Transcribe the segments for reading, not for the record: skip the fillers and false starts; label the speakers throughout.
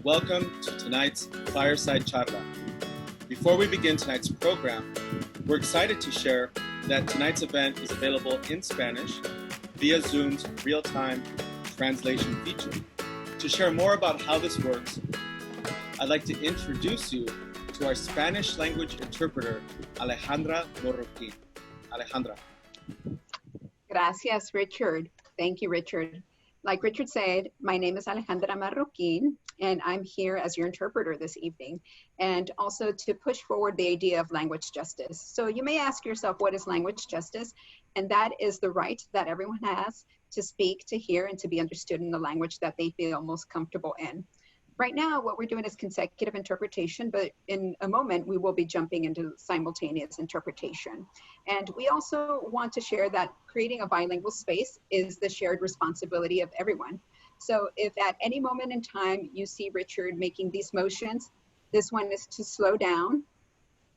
Speaker 1: welcome to tonight's Fireside CharLA. Before we begin tonight's program, we're excited to share that tonight's event is available in Spanish via Zoom's real-time translation feature. To share more about how this works, I'd like to introduce you to our Spanish language interpreter, Alejandra Marroquin. Alejandra.
Speaker 2: Gracias, Richard. Thank you, Richard. Like Richard said, my name is Alejandra Marroquin, and I'm here as your interpreter this evening, and also to push forward the idea of language justice. So you may ask yourself, what is language justice? And that is the right that everyone has to speak, to hear, and to be understood in the language that they feel most comfortable in. Right now, what we're doing is consecutive interpretation, but in a moment, we will be jumping into simultaneous interpretation. And we also want to share that creating a bilingual space is the shared responsibility of everyone. So if at any moment in time you see Richard making these motions, this one is to slow down,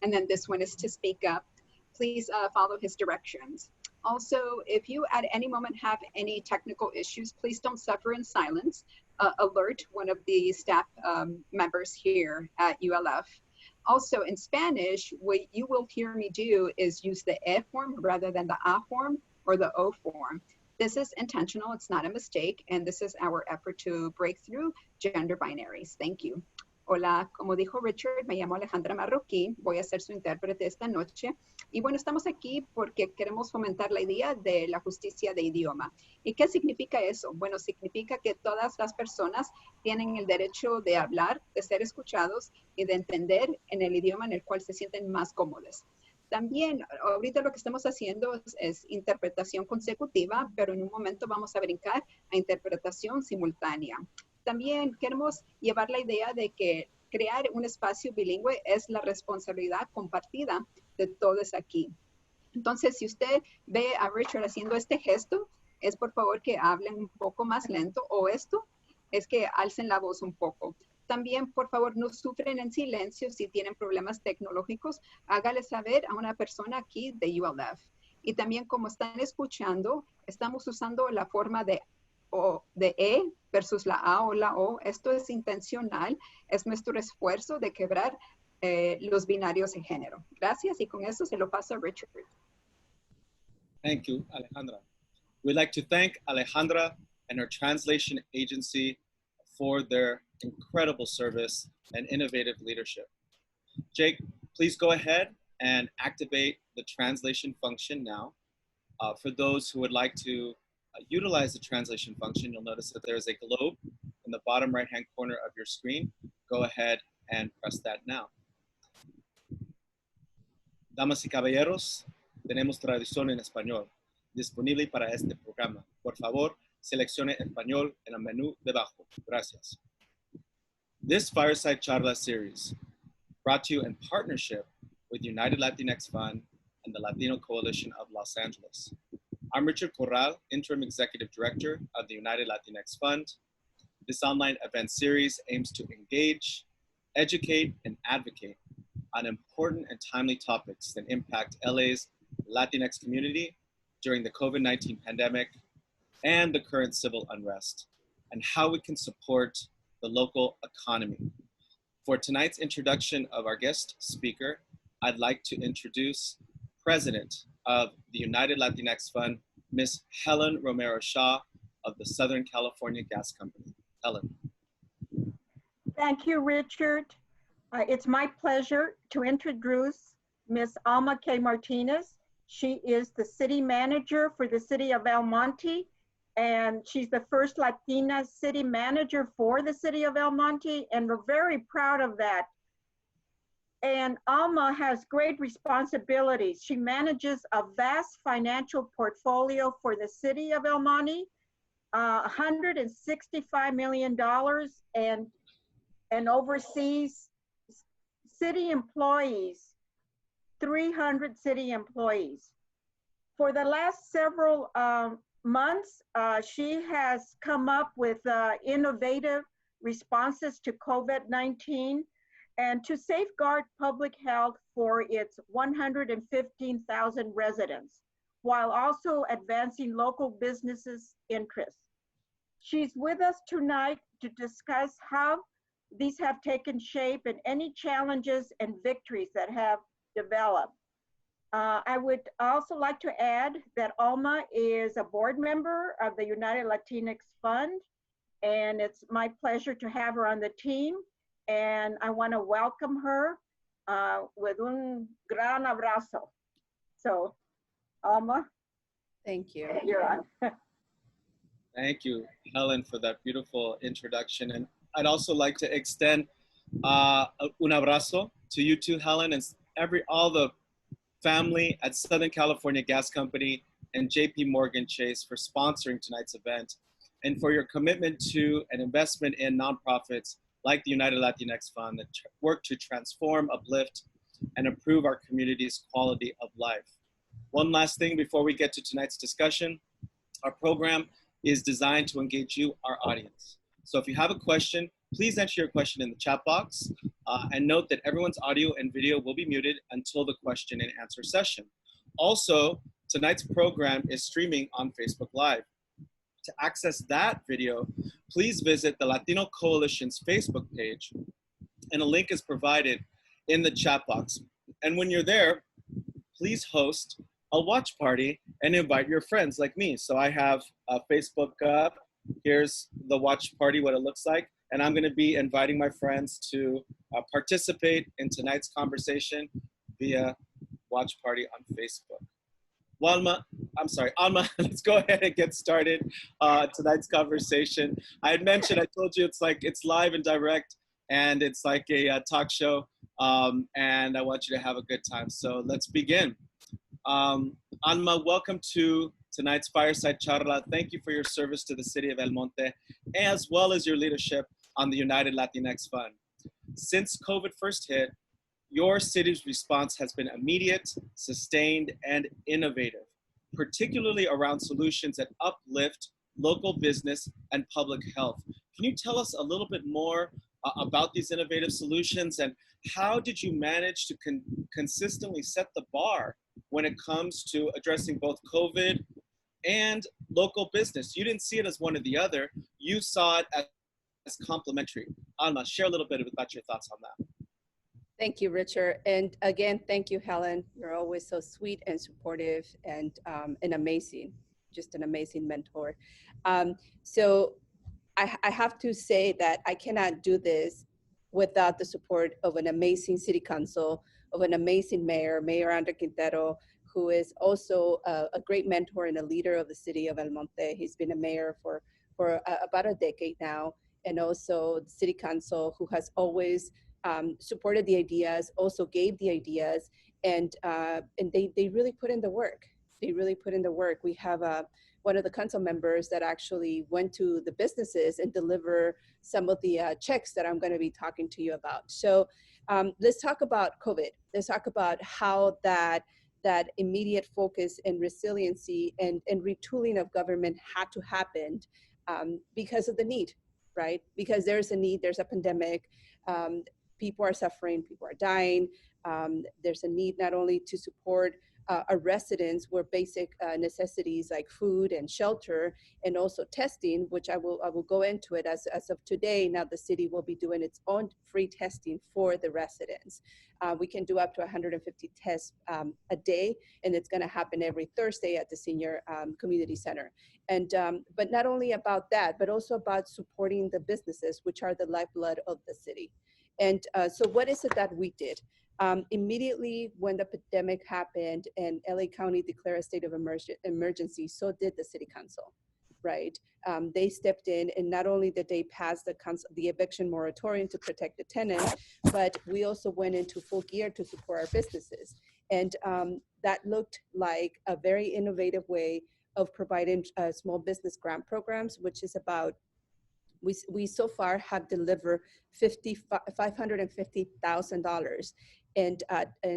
Speaker 2: and then this one is to speak up, please follow his directions. Also, if you at any moment have any technical issues, please don't suffer in silence. Alert one of the staff members here at ULF. Also in Spanish, what you will hear me do is use the E form rather than the A form or the O form. This is intentional, it's not a mistake, and this is our effort to break through gender binaries. Thank you. Hola, como dijo Richard, me llamo Alejandra Marroquín, voy a ser su intérprete esta noche. Y bueno, estamos aquí porque queremos fomentar la idea de la justicia de idioma. ¿Y qué significa eso? Bueno, significa que todas las personas tienen el derecho de hablar, de ser escuchados y de entender en el idioma en el cual se sienten más cómodos. También, ahorita lo que estamos haciendo es interpretación consecutiva, pero en un momento vamos a brincar a interpretación simultánea. También queremos llevar la idea de que crear un espacio bilingüe es la responsabilidad compartida de todos aquí. Entonces, si usted ve a Richard haciendo este gesto, es por favor que hablen un poco más lento, o esto es que alcen la voz un poco. También, por favor, no sufren en silencio si tienen problemas tecnológicos. Hágale saber a una persona aquí de ULF. Y también, como están escuchando, estamos usando la forma de E versus la A o la O. Esto es intencional, es nuestro esfuerzo de quebrar los binarios de género. Gracias, y con eso se lo paso a Richard.
Speaker 1: Thank you, Alejandra. We'd like to thank Alejandra and her translation agency for their incredible service and innovative leadership. Jake, please go ahead and activate the translation function now. For those who would like to utilize the translation function, you'll notice that there's a globe in the bottom right-hand corner of your screen. Go ahead and press that now. Damas y caballeros, tenemos traducción en español disponible para este programa. Por favor, seleccione español en el menú debajo. Gracias. This Fireside CharLA series, brought to you in partnership with United Latinx Fund and the Latino Coalition of Los Angeles. I'm Richard Corral, Interim Executive Director of the United Latinx Fund. This online event series aims to engage, educate, and advocate on important and timely topics that impact LA's Latinx community during the COVID-19 pandemic and the current civil unrest, and how we can support the local economy. For tonight's introduction of our guest speaker, I'd like to introduce President of the United Latinx Fund, Ms. Helen Romero Shaw of the Southern California Gas Company. Helen.
Speaker 3: Thank you, Richard. It's my pleasure to introduce Ms. Alma K. Martinez. She is the city manager for the city of El Monte, and she's the first Latina city manager for the city of El Monte, and we're very proud of that. And Alma has great responsibilities. She manages a vast financial portfolio for the city of El Monte, $165 million, and oversees city employees, 300 city employees. For the last several months, she has come up with innovative responses to COVID-19 and to safeguard public health for its 115,000 residents, while also advancing local businesses' interests. She's with us tonight to discuss how these have taken shape and any challenges and victories that have developed. I would also like to add that Alma is a board member of the United Latinx Fund, and it's my pleasure to have her on the team. And I want to welcome her with un gran abrazo. So, Alma.
Speaker 4: Thank you.
Speaker 3: You're on.
Speaker 1: Thank you, Helen, for that beautiful introduction. And I'd also like to extend un abrazo to you too, Helen, and all the family at Southern California Gas Company and JP Morgan Chase for sponsoring tonight's event and for your commitment to and investment in nonprofits like the United Latinx Fund that work to transform, uplift, and improve our community's quality of life. One last thing before we get to tonight's discussion, our program is designed to engage you, our audience. So if you have a question, please enter your question in the chat box and note that everyone's audio and video will be muted until the question and answer session. Also, tonight's program is streaming on Facebook Live. To access that video, please visit the Latino Coalition's Facebook page, and a link is provided in the chat box. And when you're there, please host a watch party and invite your friends like me. So I have a Facebook up. Here's the watch party, what it looks like. And I'm gonna be inviting my friends to participate in tonight's conversation via watch party on Facebook. Alma, let's go ahead and get started tonight's conversation. I had mentioned, I told you it's live and direct, and it's like a talk show, and I want you to have a good time. So let's begin. Alma, welcome to tonight's Fireside CharLA. Thank you for your service to the city of El Monte, as well as your leadership on the United Latinx Fund. Since COVID first hit, your city's response has been immediate, sustained, and innovative, particularly around solutions that uplift local business and public health. Can you tell us a little bit more about these innovative solutions, and how did you manage to consistently set the bar when it comes to addressing both COVID and local business? You didn't see it as one or the other. You saw it as complementary. Alma, share a little bit about your thoughts on that.
Speaker 4: Thank you, Richard. And again, thank you, Helen. You're always so sweet and supportive and amazing, just an amazing mentor. So I have to say that I cannot do this without the support of an amazing city council, of an amazing mayor, Mayor Andre Quintero, who is also a great mentor and a leader of the city of El Monte. He's been a mayor for about a decade now, and also the city council, who has always supported the ideas, also gave the ideas, and they really put in the work. They really put in the work. We have one of the council members that actually went to the businesses and deliver some of the checks that I'm going to be talking to you about. So let's talk about COVID. Let's talk about how that immediate focus and resiliency and retooling of government had to happen because of the need, right? Because there's a need, there's a pandemic, people are suffering, people are dying. There's a need not only to support our residents where basic necessities like food and shelter, and also testing, which I will go into it as of today. Now the city will be doing its own free testing for the residents. We can do up to 150 tests a day, and it's going to happen every Thursday at the senior community center. And but not only about that, but also about supporting the businesses, which are the lifeblood of the city. And so what is it that we did? Immediately when the pandemic happened and LA County declared a state of emergency, so did the city council, right? They stepped in, and not only did they pass the eviction moratorium to protect the tenants, but we also went into full gear to support our businesses. And that looked like a very innovative way of providing small business grant programs, which is about, we so far have delivered $550,000 in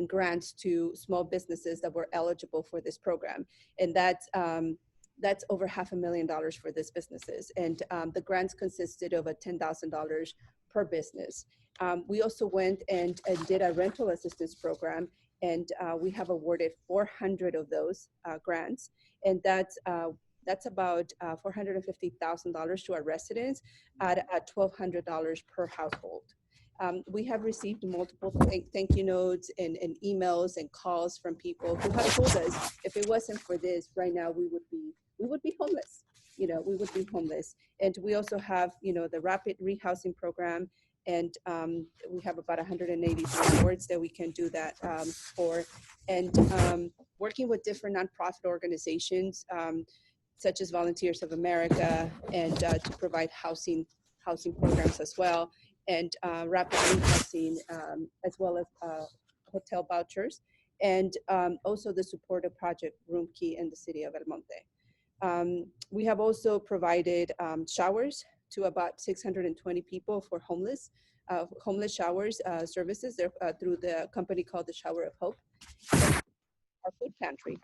Speaker 4: grants to small businesses that were eligible for this program. And that's over $500,000 for these businesses. And the grants consisted of a $10,000 per business. We also went and did a rental assistance program, and we have awarded 400 of those grants. And that's That's about $450,000 to our residents at $1,200 per household. We have received multiple thank you notes and emails and calls from people who have told us if it wasn't for this, right now we would be homeless. We would be homeless. And we also have, the rapid rehousing program, and we have about 183 wards that we can do that for. And working with different nonprofit organizations, such as Volunteers of America, and to provide housing programs as well, and rapid rehousing, as well as hotel vouchers, and also the support of Project Room Key in the city of El Monte. We have also provided showers to about 620 people for homeless showers services through the company called the Shower of Hope. Our food pantry,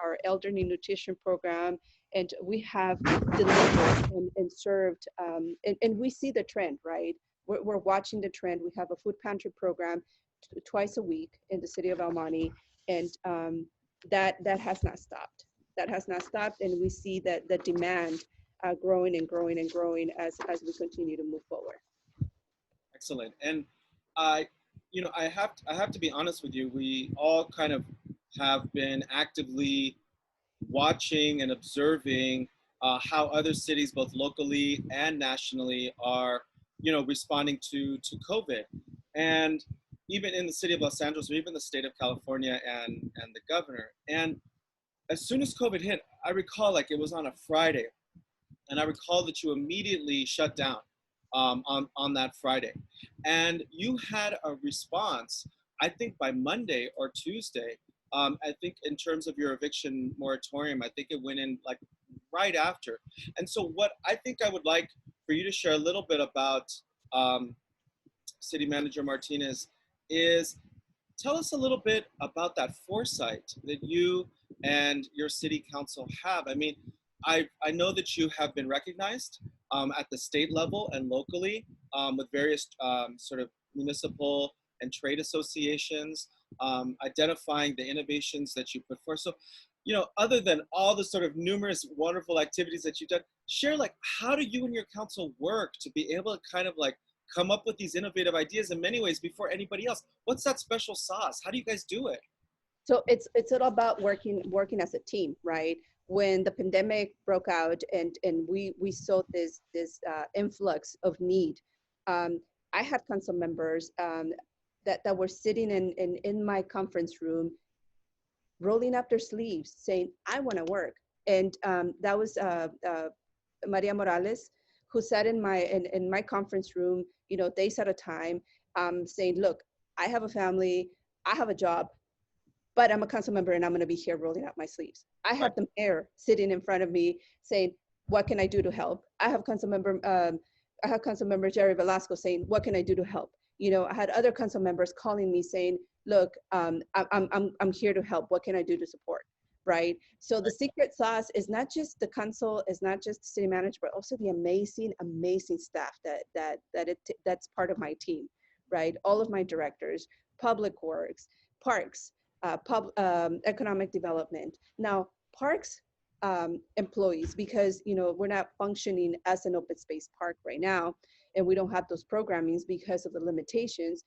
Speaker 4: our elderly nutrition program, and we have delivered and served, and we see the trend, right? We're watching the trend. We have a food pantry program twice a week in the city of El Monte, and that has not stopped. That has not stopped, and we see that the demand growing and growing and growing as we continue to move forward.
Speaker 1: Excellent. And I have to be honest with you. We all kind of have been actively watching and observing how other cities, both locally and nationally, are, responding to COVID. And even in the city of Los Angeles, or even the state of California and the governor. And as soon as COVID hit, I recall like it was on a Friday, and I recall that you immediately shut down on that Friday. And you had a response, I think by Monday or Tuesday. I think in terms of your eviction moratorium, I think it went in like right after. And so what I think I would like for you to share a little bit about City Manager Martinez is tell us a little bit about that foresight that you and your city council have. I mean, I know that you have been recognized at the state level and locally with various sort of municipal and trade associations, identifying the innovations that you put forth. So, other than all the sort of numerous wonderful activities that you've done, share like, how do you and your council work to be able to kind of like come up with these innovative ideas in many ways before anybody else? What's that special sauce? How do you guys do it?
Speaker 4: So it's all about working as a team, right? When the pandemic broke out and we saw this influx of need, I had council members that were sitting in my conference room, rolling up their sleeves, saying, "I want to work." And that was Maria Morales, who sat in my conference room, days at a time, saying, "Look, I have a family, I have a job, but I'm a council member and I'm going to be here rolling up my sleeves." I have the mayor sitting in front of me saying, "What can I do to help?" I have council member Jerry Velasco saying, "What can I do to help?" I had other council members calling me saying, "Look, I'm here to help. What can I do to support?" Right. So the secret sauce is not just the council, is not just the city manager, but also the amazing staff that's part of my team. Right. All of my directors, public works, parks, economic development. Now, parks employees, because we're not functioning as an open space park right now, and we don't have those programmings because of the limitations,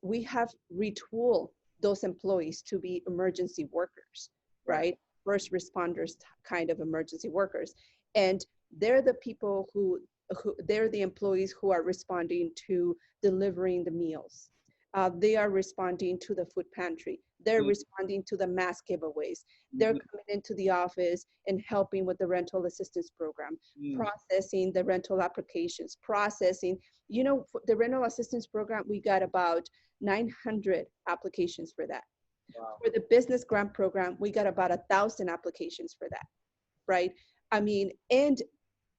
Speaker 4: we have retooled those employees to be emergency workers, right? First responders kind of emergency workers. And they're the people they're the employees who are responding to delivering the meals. They are responding to the food pantry. They're responding to the mask giveaways. They're coming into the office and helping with the rental assistance program, processing the rental applications, processing, the rental assistance program, we got about 900 applications for that. Wow. For the business grant program, we got about 1,000 applications for that, right? I mean, and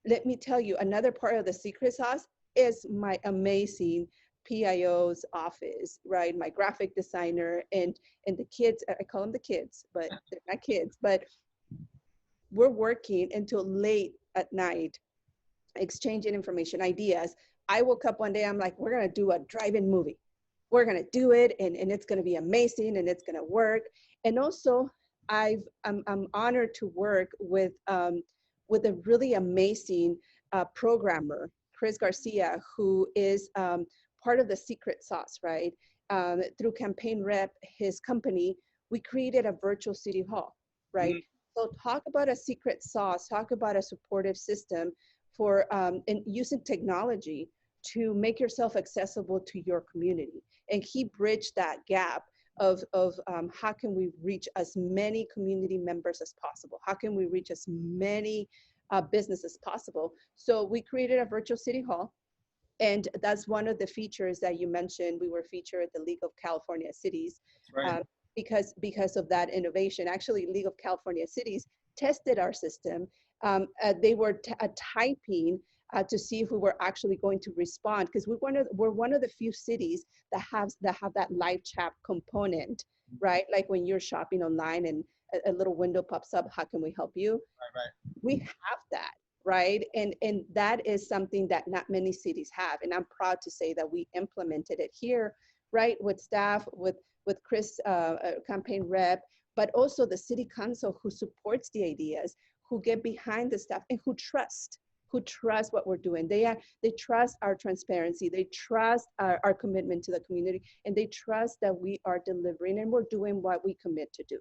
Speaker 4: let me tell you, another part of the secret sauce is my amazing PIO's office, right? My graphic designer and the kids, I call them the kids, but they're not kids, but we're working until late at night, exchanging information, ideas. I woke up one day, I'm like, we're gonna do a drive-in movie. We're gonna do it and it's gonna be amazing and it's gonna work. And also I'm honored to work with a really amazing programmer, Chris Garcia, who is part of the secret sauce, right? Through Campaign Rep, his company, we created a virtual city hall, right? So talk about a secret sauce, talk about a supportive system for and using technology to make yourself accessible to your community. And he bridged that gap of how can we reach as many community members as possible? How can we reach as many businesses as possible? So we created a virtual city hall. And that's one of the features that you mentioned. We were featured at the League of California Cities.
Speaker 1: Right.
Speaker 4: Because of that innovation. Actually, League of California Cities tested our system. They were typing to see if we were actually going to respond, because we're one of the few cities that have that live chat component, right? Like when you're shopping online and a little window pops up, how can we help you?
Speaker 1: Right.
Speaker 4: We have that, right? And that is something that not many cities have. And I'm proud to say that we implemented it here, right? With staff, with Chris, campaign rep, but also the city council who supports the ideas, who get behind the stuff, and who trust what we're doing. They trust our transparency. They trust our commitment to the community, and they trust that we are delivering and we're doing what we commit to do.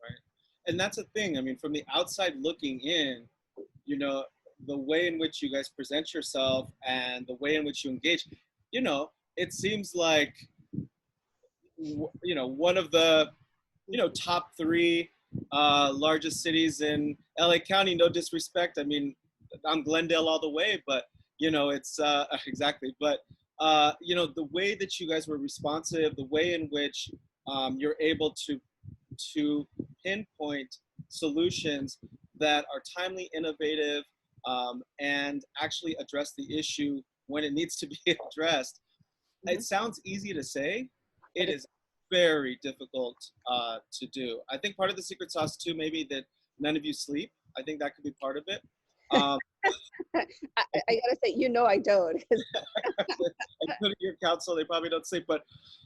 Speaker 1: Right. And that's the thing. I mean, from the outside looking in, you know, the way in which you guys present yourself and the way in which you engage, you know, it seems like, you know, one of the, you know, top 3 largest cities in LA County. No disrespect. I mean, I'm Glendale all the way, but you know, it's exactly. But you know, the way that you guys were responsive, the way in which you're able to pinpoint solutions that are timely, innovative, and actually address the issue when it needs to be addressed. It sounds easy to say. It is very difficult to do. I think part of the secret sauce too, maybe that none of you sleep. I think that could be part of it.
Speaker 4: I gotta say, you know, I don't.
Speaker 1: Including your council, they probably don't sleep. But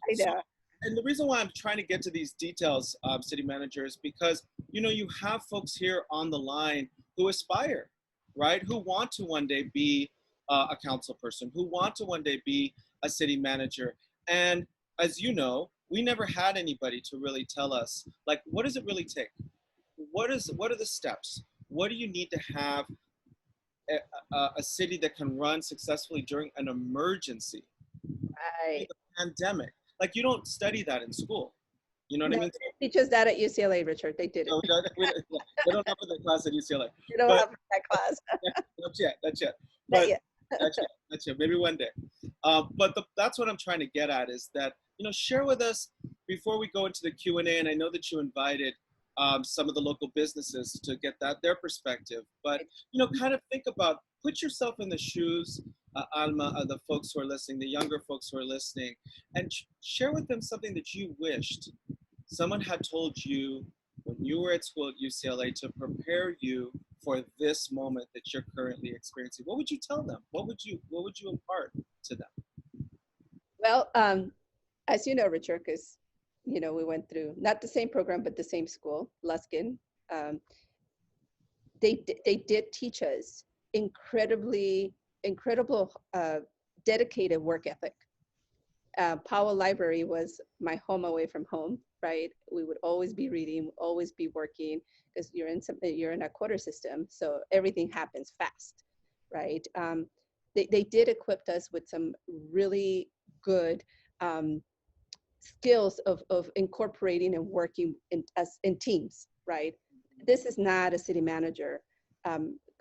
Speaker 4: I know.
Speaker 1: And the reason why I'm trying to get to these details, city managers, because you know, you have folks here on the line who aspire, right? Who want to one day be a council person, who want to one day be a city manager. And as you know, we never had anybody to really tell us, like, what does it really take? What are the steps? What do you need to have a city that can run successfully during an emergency?
Speaker 4: Right.
Speaker 1: A pandemic. Like, you don't study that in school. You know what I mean?
Speaker 4: They teach us that at UCLA, Richard. They did it.
Speaker 1: No, they don't have that class at UCLA.
Speaker 4: They don't have that class.
Speaker 1: Not yet.
Speaker 4: Not yet.
Speaker 1: That's yet. Maybe one day. But that's what I'm trying to get at, is that, you know, share with us before we go into the Q&A, and I know that you invited some of the local businesses to get their perspective. But, you know, kind of think about, put yourself in the shoes, Alma, the folks who are listening, the younger folks who are listening, and share with them something that you wished someone had told you when you were at school at UCLA to prepare you for this moment that you're currently experiencing. What would you tell them? What would you impart to them?
Speaker 4: Well, as you know, Richard, because you know, we went through not the same program, but the same school, Luskin. They did teach us incredible, dedicated work ethic. Powell Library was my home away from home, right? We would always be reading, always be working, because you're in a quarter system, so everything happens fast, right? They did equip us with some really good skills of incorporating and working in teams, right? This is not a city manager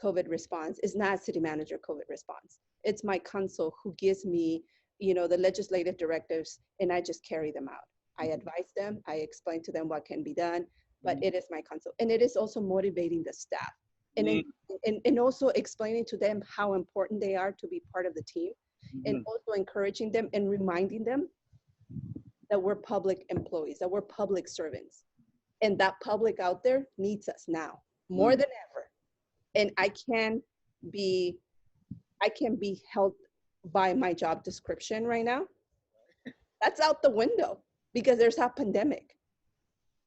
Speaker 4: COVID response. It's not city manager COVID response. It's my council who gives me, you know, the legislative directives, and I just carry them out. I advise them, I explain to them what can be done, but it is my council. And it is also motivating the staff and also explaining to them how important they are to be part of the team, and also encouraging them and reminding them that we're public employees, that we're public servants, and that public out there needs us now more than ever. And I can be held by my job description right now. That's out the window because there's a pandemic.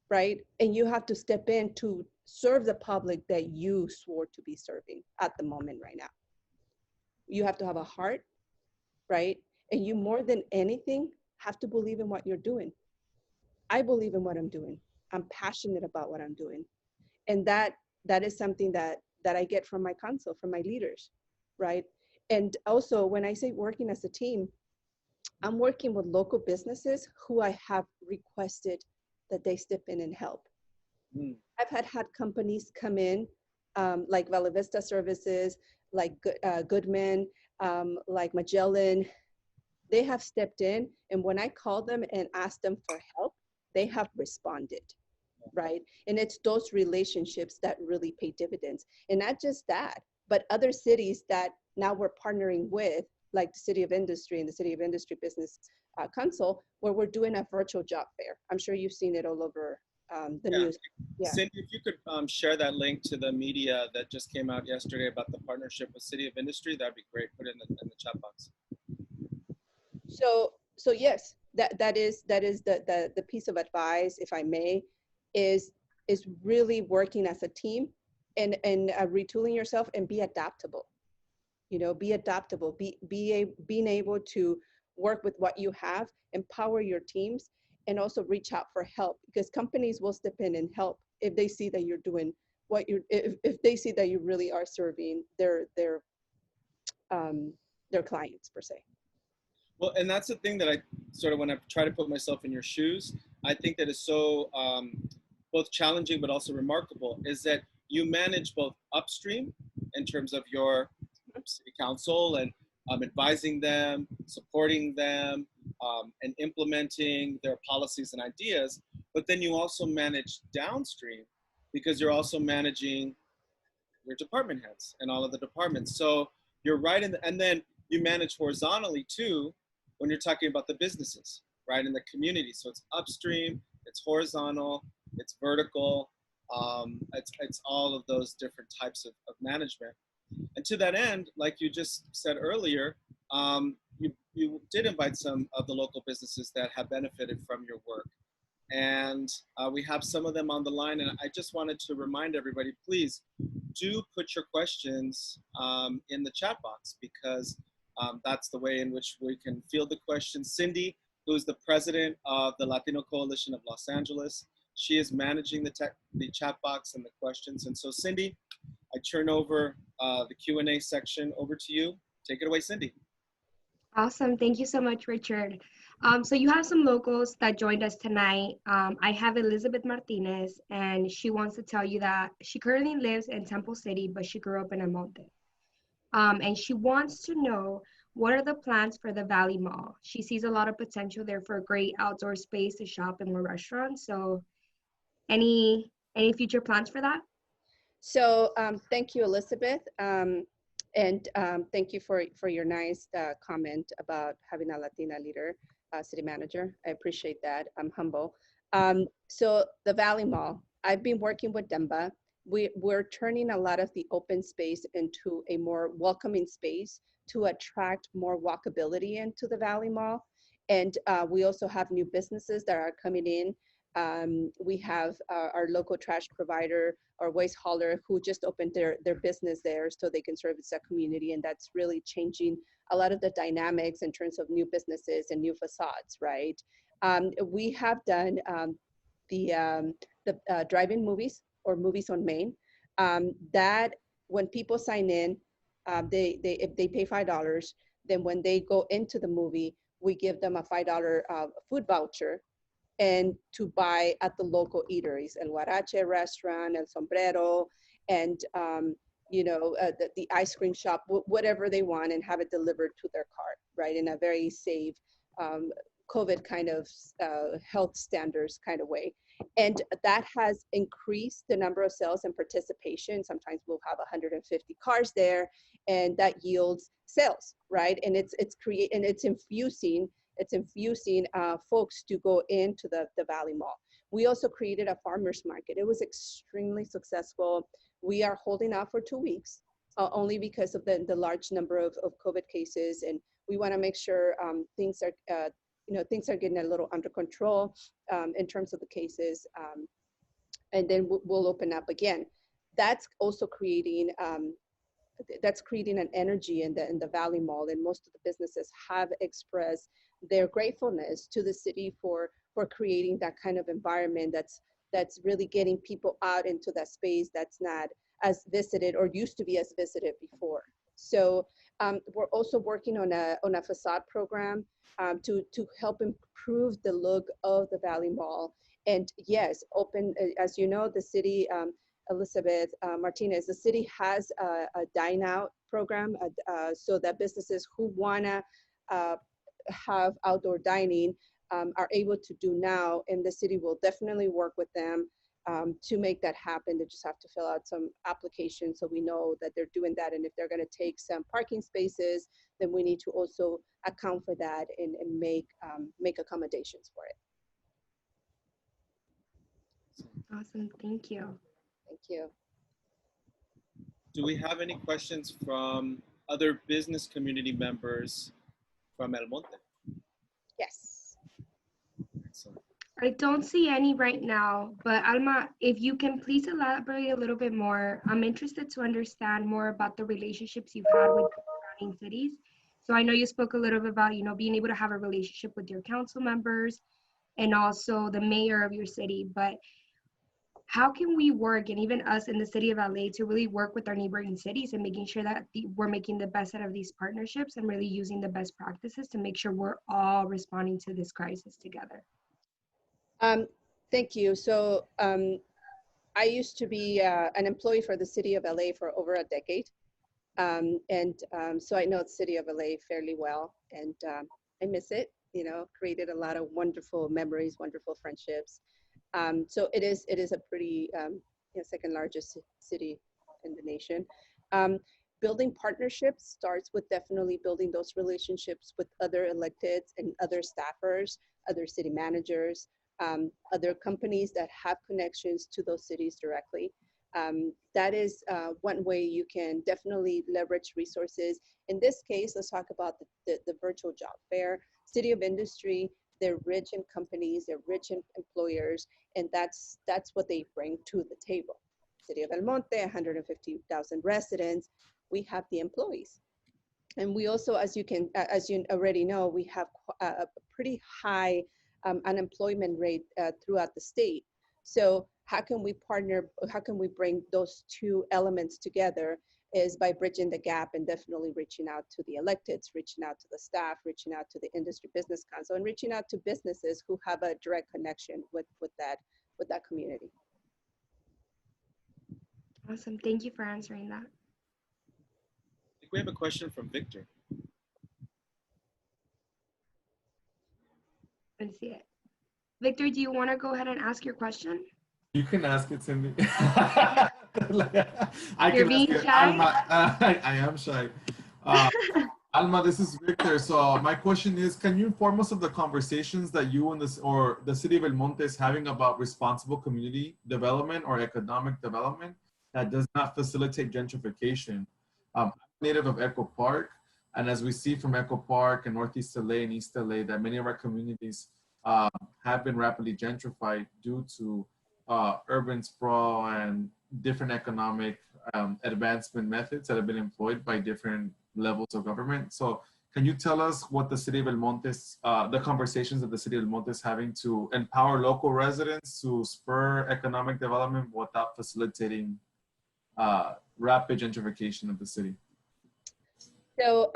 Speaker 4: right? And you have to step in to serve the public that you swore to be serving at the moment right now. You have to have a heart, right? And you more than anything have to believe in what you're doing. I believe in what I'm doing. I'm passionate about what I'm doing. And that is something that I get from my council, from my leaders, right? And also when I say working as a team, I'm working with local businesses who I have requested that they step in and help. I've had companies come in, like Vela Vista Services, like Goodman, like Magellan. They have stepped in, and when I call them and ask them for help, they have responded, right? And it's those relationships that really pay dividends. And not just that, but other cities that now we're partnering with, like the City of Industry and the City of Industry Business Council, where we're doing a virtual job fair. I'm sure you've seen it all over the news. Yeah.
Speaker 1: Cindy, if you could share that link to the media that just came out yesterday about the partnership with City of Industry, that'd be great. Put it in the chat box.
Speaker 4: So yes, that is the piece of advice, if I may, is really working as a team and retooling yourself and be adaptable. You know, be adaptable, being able to work with what you have, empower your teams, and also reach out for help, because companies will step in and help if they see that you're doing what you're, if they see that you really are serving their clients per se.
Speaker 1: Well, and that's the thing that I sort of, when I try to put myself in your shoes, I think that is so both challenging but also remarkable, is that you manage both upstream in terms of your city council and advising them, supporting them, and implementing their policies and ideas, but then you also manage downstream because you're also managing your department heads and all of the departments. So you're right in the, and then you manage horizontally too when you're talking about the businesses, right, in the community. So it's upstream, it's horizontal, it's vertical, it's all of those different types of management. And to that end, like you just said earlier, you did invite some of the local businesses that have benefited from your work. And we have some of them on the line. And I just wanted to remind everybody, please do put your questions in the chat box, because that's the way in which we can field the questions. Cindy, who's the president of the Latino Coalition of Los Angeles, she is managing the chat box and the questions. And so Cindy, I turn over the Q&A section over to you. Take it away, Cindy.
Speaker 5: Awesome. Thank you so much, Richard. So you have some locals that joined us tonight. I have Elizabeth Martinez, and she wants to tell you that she currently lives in Temple City, but she grew up in El Monte. And she wants to know, what are the plans for the Valley Mall? She sees a lot of potential there for a great outdoor space to shop and more restaurants. So any future plans for that?
Speaker 4: So thank you, Elizabeth. And thank you for your nice comment about having a Latina leader, city manager. I appreciate that. I'm humble. So the Valley Mall, I've been working with Demba. We're turning a lot of the open space into a more welcoming space to attract more walkability into the Valley Mall. And we also have new businesses that are coming in. We have our local trash provider or waste hauler who just opened their business there so they can service that community, and that's really changing a lot of the dynamics in terms of new businesses and new facades, right? We have done the drive-in movies or movies on Main, that when people sign in, if they pay $5, then when they go into the movie, we give them a $5 food voucher and to buy at the local eateries, El Huarache restaurant, El Sombrero, and you know, the ice cream shop, whatever they want, and have it delivered to their cart, right, in a very safe, COVID kind of health standards kind of way. And that has increased the number of sales and participation. Sometimes we'll have 150 cars there, and that yields sales, right? And it's infusing folks to go into the Valley Mall. We also created a farmers market. It was extremely successful. We are holding out for 2 weeks, only because of the large number of COVID cases, and we want to make sure things are getting a little under control in terms of the cases. and then we'll open up again. That's also creating an energy in the Valley Mall, and most of the businesses have expressed their gratefulness to the city for creating that kind of environment that's really getting people out into that space that's not as visited or used to be as visited before. So we're also working on a facade program to help improve the look of the Valley Mall. And yes, open, as you know, the city, Elizabeth Martinez, the city has a dine out program so that businesses who wanna have outdoor dining are able to do now, and the city will definitely work with them to make that happen. They just have to fill out some applications so we know that they're doing that. And if they're going to take some parking spaces, then we need to also account for that and make accommodations for it.
Speaker 5: Awesome, thank you.
Speaker 4: Thank you.
Speaker 1: Do we have any questions from other business community members from El Monte?
Speaker 4: Yes.
Speaker 1: Excellent.
Speaker 5: I don't see any right now, but Alma, if you can please elaborate a little bit more. I'm interested to understand more about the relationships you've had with surrounding cities. So I know you spoke a little bit about, you know, being able to have a relationship with your council members and also the mayor of your city, but how can we work, and even us in the city of LA, to really work with our neighboring cities and making sure that we're making the best out of these partnerships and really using the best practices to make sure we're all responding to this crisis together?
Speaker 4: Thank you. So I used to be an employee for the city of LA for over a decade. So I know the city of LA fairly well, and I miss it, you know, created a lot of wonderful memories, wonderful friendships. So it is a pretty, second largest city in the nation. Building partnerships starts with definitely building those relationships with other electeds and other staffers, other city managers, other companies that have connections to those cities directly. That is one way you can definitely leverage resources. In this case, let's talk about the virtual job fair. City of Industry, they're rich in companies, they're rich in employers, and that's what they bring to the table. City of El Monte, 150,000 residents, we have the employees. And we also, as you already know, we have a pretty high unemployment rate throughout the state. So how can we partner, how can we bring those two elements together is by bridging the gap and definitely reaching out to the electeds, reaching out to the staff, reaching out to the Industry Business Council, and reaching out to businesses who have a direct connection with that community.
Speaker 5: Awesome, thank you for answering that.
Speaker 1: I think we have a question from Victor.
Speaker 5: Let's see it. Victor, do you want to go ahead and ask your question?
Speaker 6: You can ask it to me.
Speaker 5: You're being shy?
Speaker 6: Alma, I am shy. Alma, this is Victor. So my question is, can you inform us of the conversations that you and the City of El Monte is having about responsible community development or economic development that does not facilitate gentrification? I'm native of Echo Park, and as we see from Echo Park and Northeast LA and East LA, that many of our communities have been rapidly gentrified due to urban sprawl and different economic advancement methods that have been employed by different levels of government. So can you tell us what the City of El Monte, the conversations that the City of El Monte is having to empower local residents to spur economic development without facilitating rapid gentrification of the city?
Speaker 4: So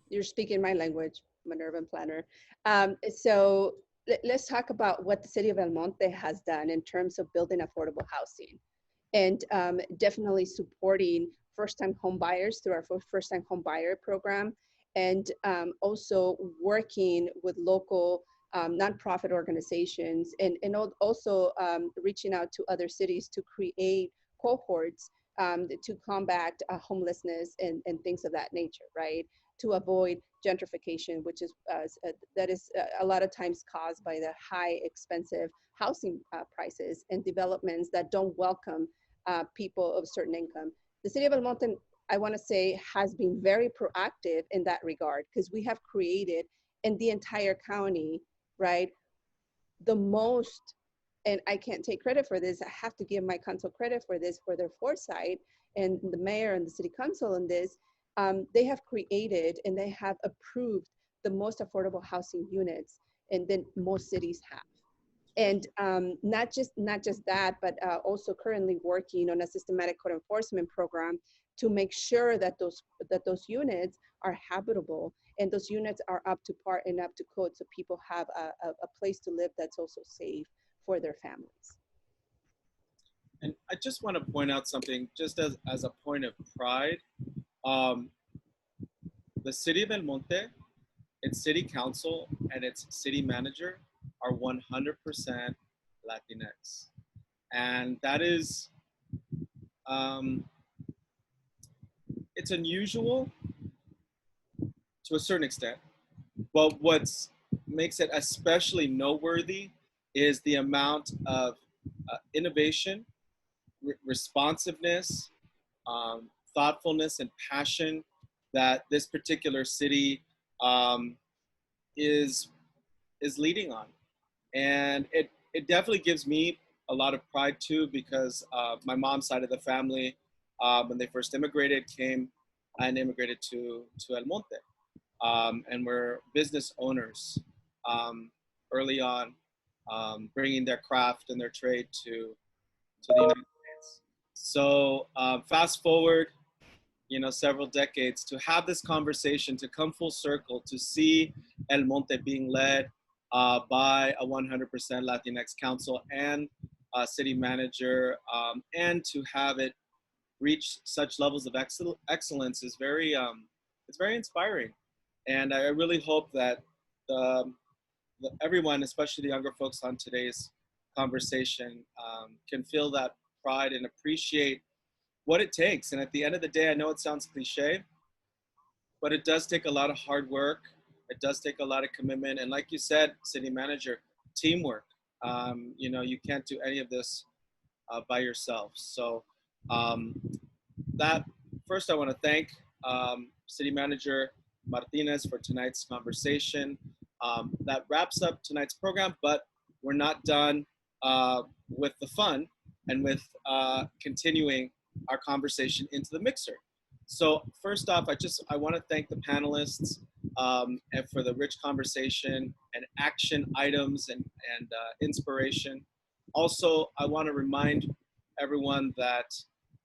Speaker 4: you're speaking my language. I'm an urban planner. So let's talk about what the City of El Monte has done in terms of building affordable housing, and definitely supporting first-time home buyers through our first-time home buyer program, and also working with local nonprofit organizations, and also reaching out to other cities to create cohorts to combat homelessness and things of that nature, right? To avoid gentrification, which is that is a lot of times caused by the high expensive housing prices and developments that don't welcome people of certain income. The City of El Monte, I want to say, has been very proactive in that regard, because we have created in the entire county, right, the most and I can't take credit for this. I have to give my council credit for this, for their foresight, and the mayor and the city council on this. They have created and they have approved the most affordable housing units, and then most cities have. And not just that, but also currently working on a systematic code enforcement program to make sure that those units are habitable and those units are up to par and up to code, so people have a place to live that's also safe for their families.
Speaker 1: And I just want to point out something, just as a point of pride. The city of El Monte, its city council and its city manager are 100% Latinx. And that is, it's unusual to a certain extent, but what makes it especially noteworthy is the amount of innovation, responsiveness, thoughtfulness, and passion that this particular city is leading on. And it definitely gives me a lot of pride too, because my mom's side of the family, when they first immigrated, came and immigrated to El Monte. And we're business owners early on, bringing their craft and their trade to the United States. So fast forward, several decades, to have this conversation, to come full circle, to see El Monte being led by a 100% Latinx council and city manager, and to have it reach such levels of excellence is very, it's very inspiring. And I really hope that everyone, especially the younger folks on today's conversation, can feel that pride and appreciate what it takes. And at the end of the day, I know it sounds cliche, but it does take a lot of hard work. It does take a lot of commitment. And like you said, city manager, teamwork. You can't do any of this by yourself. So that first, I want to thank city manager Martinez for tonight's conversation. That wraps up tonight's program, but we're not done with the fun and with continuing our conversation into the mixer. So first off, I want to thank the panelists and for the rich conversation and action items and inspiration. Also, I want to remind everyone that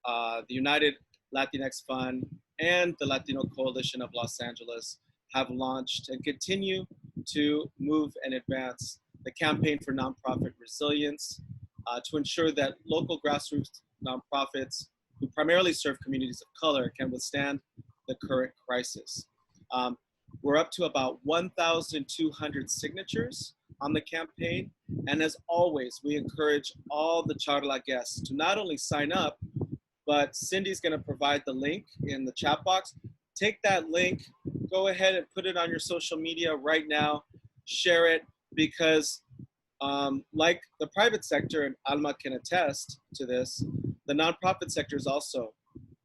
Speaker 1: the United Latinx Fund and the Latino Coalition of Los Angeles have launched and continue to move and advance the campaign for nonprofit resilience to ensure that local grassroots nonprofits who primarily serve communities of color can withstand the current crisis. We're up to about 1,200 signatures on the campaign. And as always, we encourage all the CharLA guests to not only sign up, but Cindy's gonna provide the link in the chat box. Take that link, go ahead and put it on your social media right now, share it, because like the private sector, and Alma can attest to this, the nonprofit sector is also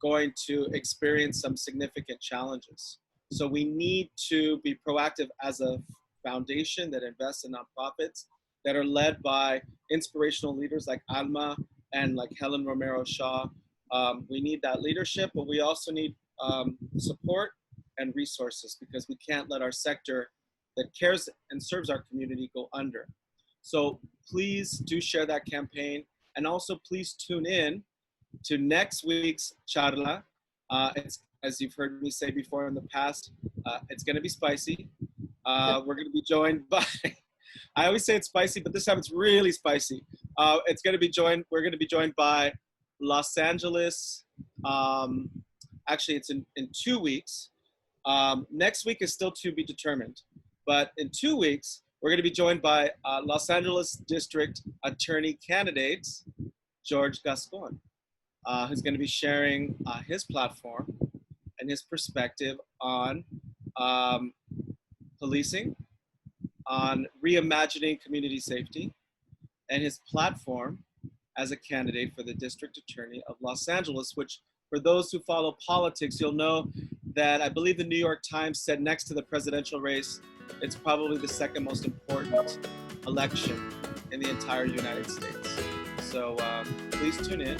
Speaker 1: going to experience some significant challenges. So we need to be proactive as a foundation that invests in nonprofits that are led by inspirational leaders like Alma and like Helen Romero Shaw. We need that leadership, but we also need support and resources, because we can't let our sector that cares and serves our community go under. So please do share that campaign, and also please tune in to next week's CharLA. It's, as you've heard me say before in the past, it's gonna be spicy. We're gonna be joined by, I always say it's spicy, but this time it's really spicy. We're gonna be joined by Los Angeles. Actually, it's in 2 weeks. Next week is still to be determined, but in 2 weeks, we're going to be joined by Los Angeles District Attorney candidate, George Gascon, who's going to be sharing his platform and his perspective on policing, on reimagining community safety, and his platform as a candidate for the District Attorney of Los Angeles, which, for those who follow politics, you'll know that I believe the New York Times said next to the presidential race, it's probably the second most important election in the entire United States. So please tune in